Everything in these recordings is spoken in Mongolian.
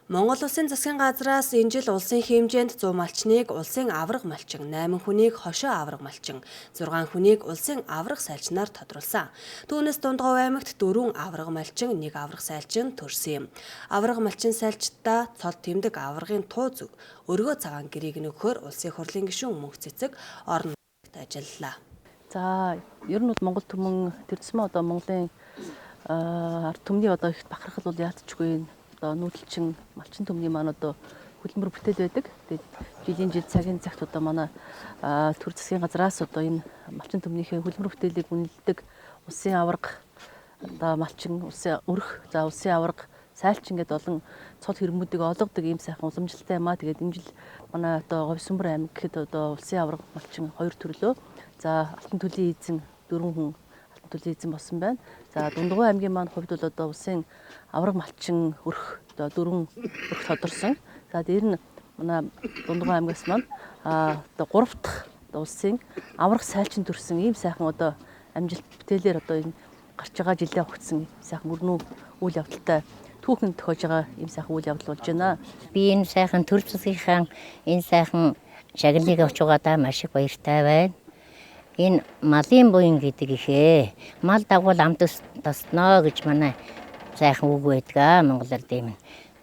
Монгол Улсын засгийн газраас энэ жил улсын хэмжээнд 100 малчныг улсын аварга малчин, 8 хүнийг хошоо аварга малчин, 6 хүнийг улсын аварга сайлчнаар тодруулсан. Түүнээс Дундгов аймагт 4 аварга малчин, 1 аварга сайлчин төрсөн юм. Аварга малчин сайлчдаа цол тэмдэг аваргын туу зүг, өргөө цагаан гэрээг нөгөхөөр улсын хурлын гишүүн мөнх цэцэг орон нутагт ажиллалаа. За, ер нь бол Монгол түмэн тэрцмээ одоо Монголын ард түмний одоо их бахархал бол яалтчгүй нүүдэлчин малчин төмний маань одоо хөдөлмөр бүтээл байдаг. Тэгээд жилийн жил цагийн цагт одоо манай төр засгийн газраас одоо энэ малчин төмнийхээ хөдөлмөр бүтээлийг үнэлдэг улсын аварга одоо малчин, улсын өрх, за улсын аварга, сайлчин гэдэг олон цол хэрмүүдийг олгодог ийм сайхан уламжлалтай юм аа. Тэгээд энэ жил манай одоо Говьсөнбөр аймаг гэхэд одоо улсын аварга малчин 2 төрлөө. За Алтан төлийн эзэн 4 хүн Алтан төлийн эзэн болсон байна. За Дундгов аймгийн маань хувьд бол одоо улсын аварга малчин өрх одоо 4 өрх тодорсон. За дээр нь манай Дундгов аймгаас маань одоо 3 дахь улсын аварга сайлчин төрсэн ийм сайхан одоо амжилт бүтээлээр одоо энэ гарч байгаа жилээ огтсон сайхан мөрнүү үйл явдалтай түүхэн тохиож байгаа ийм сайхан үйл явдал болж байна. Би энэ сайхан төр засгийнхаа энэ сайхан шагналыг авч байгаадаа маш их баяртай байна. Энэ малын буян гэдэг ихээ мал дагвал амт тосноо гэж манай сайхан үг байдаг монголоор дэмэн.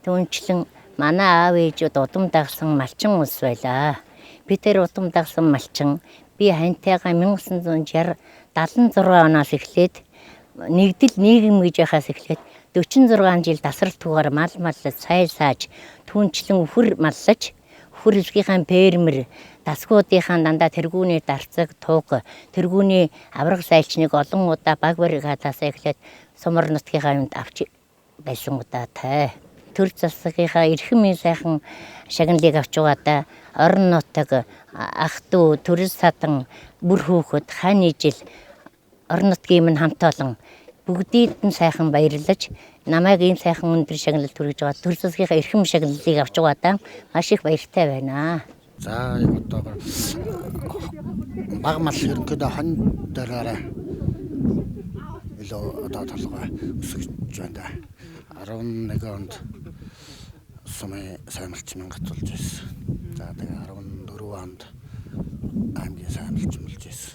Түүнчлэн манай аав ээжүүд удам дагсан малчин улс байлаа. Би тэр удам дагсан малчин би хантайгаа 1960 76 оноос эхлээд нэгдэл нийгэм гэж яхаас эхлээд 46 жил тасралтгүйгээр мал маллаж сайл сааж түүнчлэн үхэр маллаж үхэр эсгийнхаа фермер дасгуудынхаа дандаа тэргүүний дарцаг туг тэргүүний аварга сайлчныг олон удаа баг баригатаас эхлээд сумар нутгийнхаа юмд авч байсан удаатай. Төр засгийнхаа эрхэм сайхан шагналыг авч байгаадаа орон нутаг ах トゥ төрөс садан бүр хөөхөд хааны жил орон нутгийн минь хамт олон бүгдийд нь сайхан баярлаж намайг ийм сайхан өндөр шагналд хүргэж байгаа төр засгийнхаа эрхэм шагналыг авч байгаадаа маш их баяртай байна. За одоо баг мал ерөнхийдөө хон дээрээ илүү одоо толгой өсөж байна. 11 онд сумын саймалч мянгат болж байсан. За тэгээ 14 онд аймгийн саймалч болж байсан.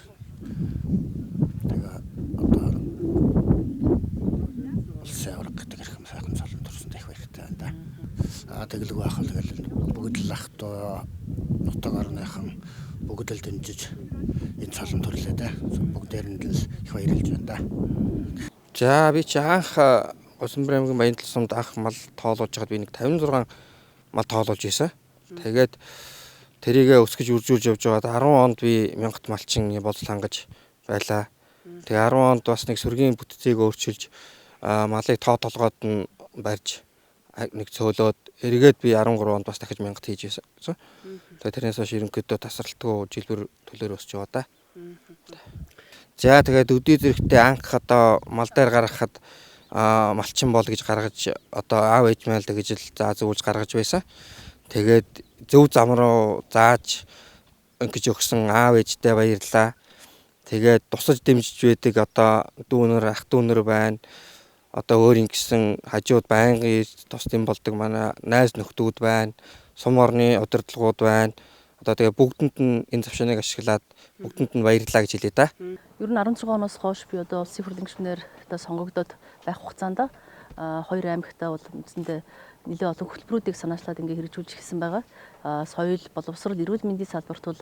Тэгээ одоо улсын аварга гэдэг хэрхэм сайхан цолон төрсөн их баяртай байна. Тэглэг байх л тэгэл бүгд л ах トゥ нутаг орныхан бүгд л дэмжиж энэ цолон төрлөө дээ. Бүгдээр нь л их баярлж байна да. За би чи анх Говьсөнбөр аймгийн Баянтал сумд анх мал тоолуулж байгаад би нэг 56 мал тоолуулж ийсэн. Тэгээд тэрийгээ өсгөж үржүүлж явж байгаад 10 онд би мянгат малчин болол хангаж байлаа. Тэгээ 10 онд бас нэг сүргийн бүтцийг өөрчилж малыг тоо толгойд нь барьж нэг цөөлөөд эргээд би 13 онд бас дахиж мянгат хийж байсан. Тэгээ тэрнээс хойш ерөнхийдөө тасралтгүй жилбэр төлөөр өсөж байгаа да. За тэгээд өдөө зэрэгтээ анх одоо мал дээр гаргахад малчин бол гэж гаргаж одоо аав ээж мэл гэж л зөвлөж гаргаж байсан. Тэгээд зөв зам руу зааж ингэж өгсөн аав ээжтэй баярлаа. Тэгээд тусаж дэмжиж байдаг одоо дүүнэр ах дүүнэр байна. Одоо өөр ингэсэн хажууд байнгын тусдын болдог манай найз нөхдүүд байна. Сум орны удирдлагууд байна. Одоо тэгээ бүгдэнд нь энэ завшааныг ашиглаад бүгдэнд нь баярлалаа гэж хэлээ да. Ер нь 16 оноос хойш би одоо улсын хурлын гишүүнээр одоо сонгогдоод байх хугацаанд 2 аймагтаа бол үндсэндээ нэлээд олон хөтөлбөрүүдийг санаачлаад ингээ хэрэгжүүлж эхэлсэн байгаа. Соёл, боловсрол, эрүүл мэндийн салбарт бол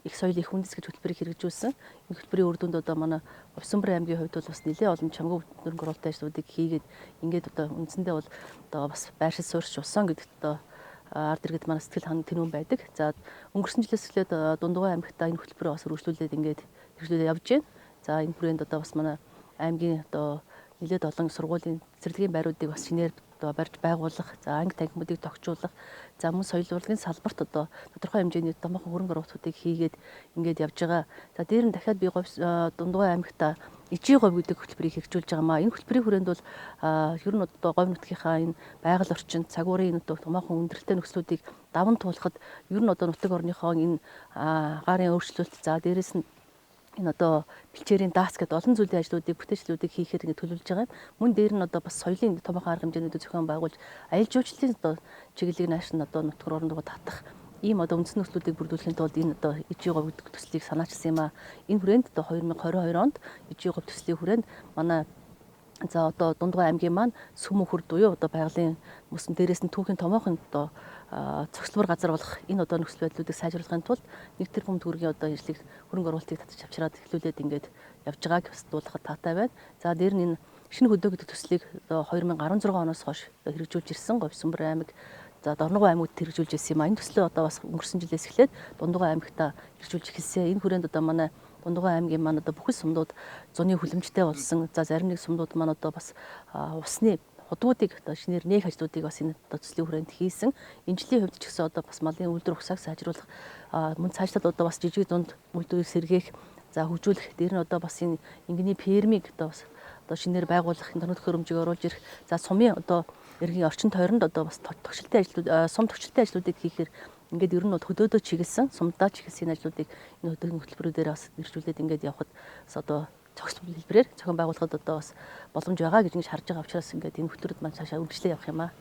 их соёл их үндэс гэж хөтөлбөрийг хэрэгжүүлсэн. Энэ хөтөлбөрийн үр дүнд одоо манай Говьсөнбөр аймгийн хувьд бол бас нэлээд олон чамгүй хөрөнгө оруулалтын ажлуудыг хийгээд ингээд одоо үндсэндээ бол одоо бас байршил суурьч усан гэдэгт одоо ард иргэд манай сэтгэл хангалуун тэнүүн байдаг. За өнгөрсөн жилээс эхлээд Дундгов аймагтаа энэ хөтөлбөрөө бас үргэлжлүүлээд ингээд хэрэгжүүлээд явж байна. За энэ хүрээнд одоо бас манай аймгийн одоо нэлээд олон сургуулийн цэцэрлэгийн байруудыг бас шинээр одоо барьж байгуулах, за анги танхимуудыг тогтжуулах, за мөн соёл урлагийн салбарт одоо тодорхой хэмжээний томоохон хөрөнгө оруулалтуудыг хийгээд ингээд явж байгаа. За дээр нь дахиад би Дундгов аймагтаа ижи говь гэдэг хөтөлбөрийг хэрэгжүүлж байгаамаа. Энэ хөтөлбөрийн хүрээнд бол ер нь одоо говь нутгийнхаа энэ байгаль орчин, цагуурын энэ томоохон өндөрлөлттэй нөхцлүүдийг даван туулахад ер нь одоо нутаг орныхоо энэ агаарын өөрчлөлт, за дээрэс нь энэ одоо бэлчээрийн даац гэдэг олон зүйлийн ажлуудыг бүтээчлүүдийг хийхээр ингэ төлөвлөж байгаа юм. Мөн дээр нь одоо бас соёлын томоохон арга хэмжээнүүдийг зохион байгуулж аялал жуулчлалын одоо чиглэлийг нааш нь одоо нутгаар орондоо татах ийм одоо үндсэн нөхцлүүдийг бүрдүүлэхийн тулд энэ одоо ижиг говь гэдэг төслийг санаачилсан юм а. Энэ хүрээнд одоо 2022 онд ижиг говь төслийн хүрээнд манай за одоо Дундгой аймгийн маань Сүм мөхөр буюу одоо байгалийн мөсөн дээрээс нь түүхийн томоохон одоо цогцлбор газар болох энэ одоо нөхцөл байдлуудыг сайжруулахын тулд 1 тэрбум төгрөгийн одоо ажлыг хөрөнгө оруулалтыг татаж авчираад эхлүүлээд ингээд явж байгааг бас дуулахад таатай байна. За дээр нь энэ шинэ хөдөө гэдэг төслийг одоо 2016 оноос хойш хэрэгжүүлж ирсэн Говьсөнбөр аймаг за Дорногов аймагт хэрэгжүүлж ирсэн юм а. Энэ төслөө одоо бас өнгөрсөн жилээс эхлээд Дундгой аймагта хэрэгжүүлж эхэлсэн. Энэ хүрээнд одоо манай Дундгой аймгийн маань одоо бүхэл сумдууд зуны хүлэмжтэй болсон. За зарим нэг сумдууд маань одоо бас усны худуудыг одоо шинээр нээх ажлуудыг бас энэ одоо төслийн хүрээнд хийсэн. Энэ жилийн хувьд ч гэсэн одоо бас малын үйлдвэр ухсааг сайжруулах мөн цаашлаад одоо бас жижиг дунд үйлдвэрийг сэргээх за хөгжүүлэх дээр нь одоо бас энэ ингэний фермийг одоо бас одоо шинээр байгуулах интернет хөрөмжийг оруулж ирэх за сумын одоо эргийн орчин тойронд одоо бас тогтчлолтын ажлууд сум тогтчлолтын ажлуудыг хийхээр ингээд ер нь бол хөдөөдөө чиглэсэн сумдаа чиглэсэн ажлуудыг энэ хөдөөгийн хөтөлбөрүүдээр бас нэржүүлээд ингээд явхад бас одоо цогцлол хэлбэрээр зохион байгуулахад одоо бас боломж байгаа гэж ингэж харж байгаа учраас ингээд энэ хөтөлбөрөд маань цаашаа үргэлжлээ явах юм аа.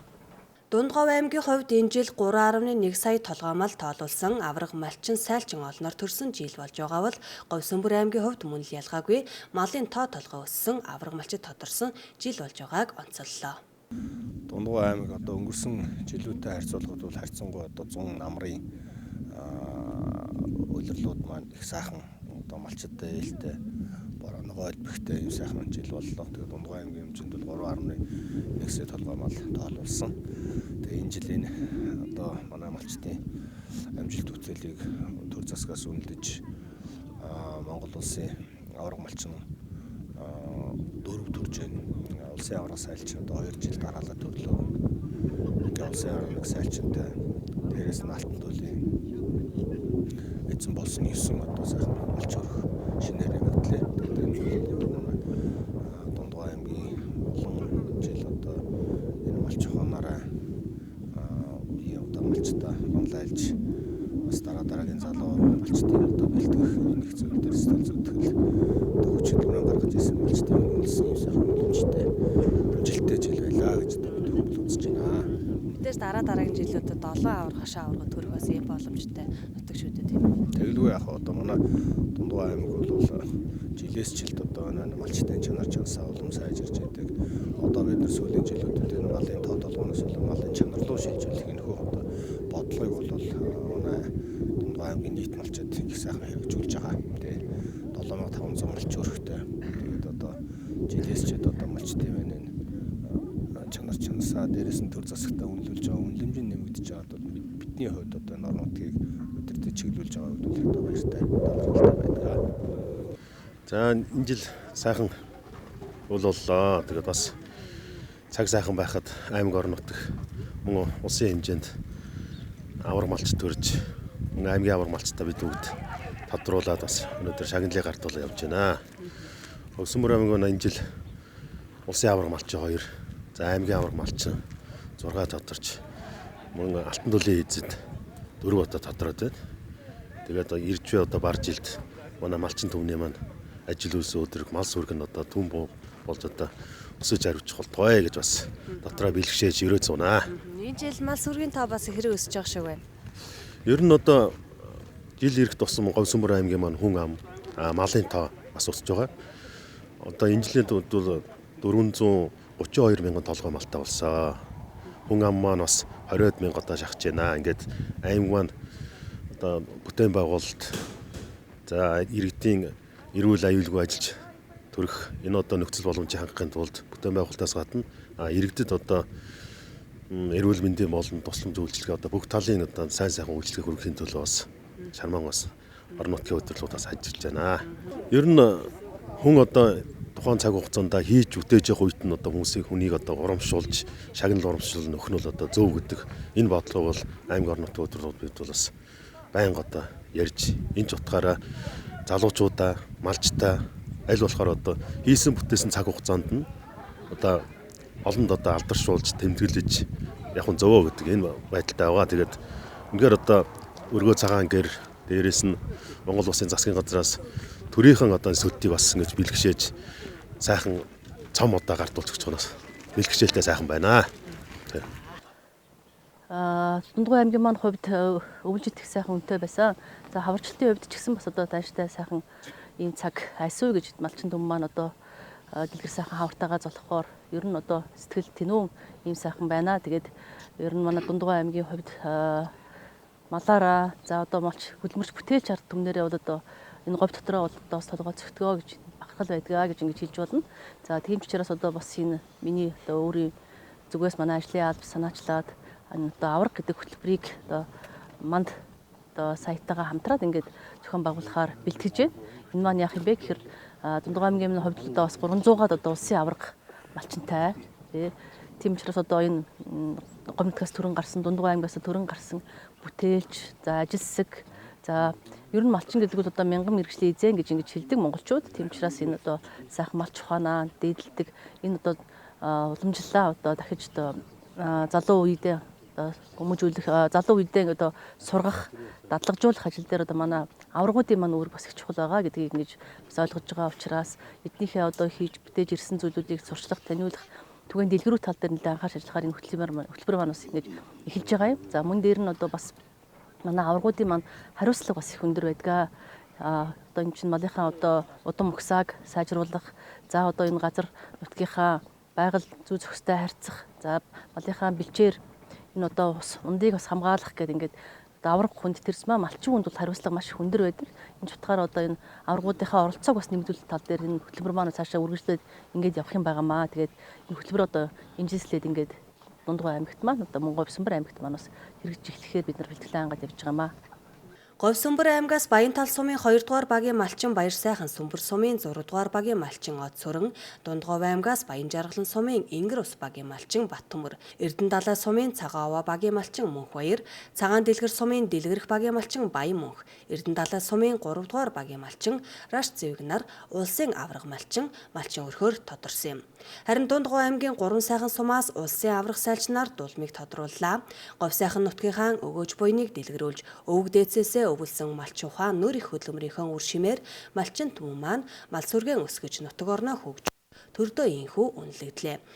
Дундгов аймгийн хувьд энэ жил 3.1 сая толгой мал тоолуулсан авраг малчин сайлчин олноор төрсөн жил болж байгаа бол Говьсөнбөр аймгийн хувьд мөн л ялгаагүй малын тоо толгой өссөн авраг малчид тодорсон жил болж байгааг онцоллоо. Дундгой аймаг одоо өнгөрсөн жилүүтэй харьцуулахад бол харьцангуй одоо 100 намрын улирлууд маань их сайхан одоо малчидтай ээлтэй бороонгой элбэгтэй юм сайхан жил боллоо. Тэгээд Дундгой аймгийн хэмжээнд бол 3.1 сая толгой мал тоолуулсан. Тэгээд энэ жилийн одоо манай малчдын амжилт бүтээлийг төр засгаас үнэлж Монгол улсын авраг малчин 4 төрж байна. Улсын авраг сайлчин одоо 2 жил дараалал төрлөө. Ингээ улсын авраг сайлчинтай дээрээс нь алтан төлөв эзэн болсон 9 одоо сайхан малч өрөх шинээр нэмэгдлээ. Дундгой аймгийн олон жил одоо энэ малч хоонороо үе одоо малчтай онлайлж бас дараагийн залуу малчдын одоо бэлтгэх нэг зүйл дээр стал зүтгэл одоо хүчтэй гаргаж ирсэн малчдын үлсэн юм сайхан боломжтой жилтэй жил байлаа гэж бид үзэж байна. Мэдээж дараагийн жилүүдэд 7 авраг хашаа аврагд төрөх бас ийм боломжтой нутаг шүү дээ тийм. Тэгэлгүй яг одоо манай Дундгой аймаг бол жилээс жилд одоо энэ малчтын чанар чансаа улам сайжирч байдаг. Одоо бид нар сүүлийн жилүүдэд энэ малын тоо толгоноос малын чанар руу шилжүүлэх энэ хөө одоо бодлогыг бол манай Дундгой аймгийн нийт малчид их сайхан хэрэгжүүлж байгаа. Тэгээ 7500 малч өрхтэй. Тэгээд одоо жилээс жилд одоо малчтын байна энэ чанар чансаа дээрээс нь төр засагтаа үнэлүүлж байгаа үнэлэмжийн нэмэгдэж байгаа бол бидний хувьд одоо нормативыг өдөртөө чиглүүлж байгаа үед одоо баяртай байдаг. За энэ жил сайхан боллоо. Тэгээд бас цаг сайхан байхад аймаг орон нутаг мөн улсын хэмжээнд авраг малч төрж аймгийн авраг малчтай бид бүгд тодруулаад бас өнөөдөр шагналыг гартуулаад явж байна. Говьсөнбөр аймгийн энэ жил улсын авраг малчин 2, за аймгийн авраг малчин 6 тодорч мөн алтан төлөв эзэд 4 одоо тодроод байна. Тэгээд ирж буй одоо бар жилд манай малчин төвний маань ажил үйлс өдрөг мал сүрэг нь одоо түн болж одоо өсөж хариуцах болтугай гэж бас дотроо бэлгшээж өрөө зунаа. Энэ жил мал сүргийн тоо бас хэрэг өсөж байгаа шиг байна. Ер нь одоо жил ирэх тусам Говьсөнбөр аймгийн маань хүн ам малын тоо бас өсөж байгаа. Одоо энэ жилийн бол 432 мянган толгой малтай болсон. Хүн ам маань бас 20 мянга одоо шахаж байна. Ингээд аймаг маань одоо бүтээн байгуулалт за иргэдийн эрүүл аюулгүй ажиллаж төрөх энэ одоо нөхцөл боломжийг хангахын тулд бүтээн байгуулалтаас гадна иргэдэд одоо эрүүл мэндийн болон тусламж үйлчилгээ одоо бүх талын одоо сайн сайхан үйлчилгээ хүргэхийн төлөө бас Шарман бас орон нутгийн удирдлагуудаас ажиллаж байна. Ер нь хүн одоо тухайн цаг хугацаанд хийж үтээж явах үед нь одоо хүнийг одоо урамшуулж шагнал урамшуул нөх нь бол одоо зөв гэдэг энэ бодлого бол аймаг орон нутгийн удирдлагууд бид бол бас байнга одоо ярьж энэ ч утгаараа залуучуудаа малчтаа аль болохоор одоо хийсэн бүтээсэн цаг хугацаанд нь одоо олонд одоо алдаршуулж тэмдэглэж яг нь зовоо гэдэг энэ байдалтай байгаа. Тэгээд үнээр одоо өргөө цагаан гэр дээрээс нь Монгол Улсын засгийн газраас төрийнхэн одоо сүдтийг бас ингэж бэлгшээж сайхан цом удаа гардуулж өгч чанаас бэлгшээлтэй сайхан байна. Дундгой аймгийн маань хувьд өвлжит их сайхан үнэтэй байсан. За хаварчлалтын хувьд ч гэсэн бас одоо тааштай сайхан ийм цаг айсуу гэж малчин дүн маань одоо дэлгэр сайхан хавартаагаа золхоор ер нь одоо сэтгэл тэнүүн ийм сайхан байна. Тэгээд ер нь манай Дундгой аймгийн хувьд малаараа за одоо малч хөдөлмөрч бүтээлч ард түмнэрээ бол одоо энэ говь дотроо бол одоо бас толгой цогтгоо гэж бахархал байдгаа гэж ингэж хэлж болно. За тийм ч учраас одоо бас энэ миний одоо өөрийн зүгээс манай ажлын алба санаачлаад одоо авраг гэдэг хөтөлбөрийг одоо манд одоо сайтаагаа хамтраад ингээд зохион байгуулахаар бэлтгэж байна. Энэ маань яах юм бэ гэхээр Дундгой аймгийн хувьд одоо бас 300-аад одоо улсын авраг малчинтай тий. Тийм учраас одоо энэ гомдгоос төрөн гарсан Дундгой аймгаас төрөн гарсан бүтээлч за ажилсаг за ер нь малчин гэдэг бол одоо мянган мэргэжлийн эзэн гэж ингэж хэлдэг монголчууд. Тийм учраас энэ одоо сайхан малч ухаанаа дээдэлдэг энэ одоо уламжлалаа одоо дахиж одоо залуу үедээ хүмүүжүүлэх залуу үедээ одоо сургах дадлагжуулах ажил дээр одоо манай аврагуудын маань үүрэг бас их чухал байгаа гэдгийг ингэж бас ойлгож байгаа учраас эднийхээ одоо хийж бүтээж ирсэн зүйлүүдийг сурчлах таниулах түгээн дэлгэрүү тал дээр нэлээд анхаарч ажиллахаар энэ хөтөлбөр маань бас ингэж эхэлж байгаа юм. За мөн дээр нь одоо бас манай аврагуудын маань хариуцлага бас их өндөр байдаг. Одоо энэ чинь малынхаа одоо удам өгсааг сайжруулах за одоо энэ газар нутгийнхаа байгаль зүй зохистой харьцах за малынхаа бэлчээр энэ одоо ус ундыг бас хамгаалах гэдэг ингээд авраг хүнд төрсмаа малчин хүнд бол хариуцлага маш их өндөр байдаг. Энэ ч утгаараа одоо энэ аврагуудынхаа оролцоог бас нэмэгдүүлэх тал дээр энэ хөтөлбөр маань цаашаа үргэлжлээд ингээд явах юм байгаамаа. Тэгээд энэ хөтөлбөр одоо инженерлээд ингээд Дундгой аймагт маань одоо мөн Говьсөнбөр аймагт маань бас хэрэгжиж эхлэхээр бид нар бэлтгэлээ ангаад явж байгаамаа. Говьсөнбөр аймгаас Баянтал сумын 2 дугаар багийн малчин Баяр сайхан Сүмбэр сумын 6 дугаар багийн малчин Од сүрэн, Дундгой аймгаас Баянжаргалан сумын Ингэр ус багийн малчин Баттөмөр, Эрдэнэ далай сумын Цагаава багийн малчин Мөнх Баяр, Цагаан дэлгэр сумын Дэлгэрэх багийн малчин Баян Мөнх, Эрдэнэ далай сумын 3 дугаар багийн малчин Раш Зэвгнар, улсын авраг малчин өрхөөр тодорсон юм. Харин Дундгой аймгийн 3 сайхан сумаас улсын авраг сайлчнаар дулмыг тодрууллаа. Говь сайхан нутгийнхаа өгөөж буйныг дэлгэрүүлж, өвөг дээдсээсээ өвөлсөн малчин ухаан нөр их хөдөлмөрийнхөө үр шимээр малчин түмэн маань мал сүргэн өсгөж нутаг орноо хөгж төрдөө инхүү үнэлэгдлээ.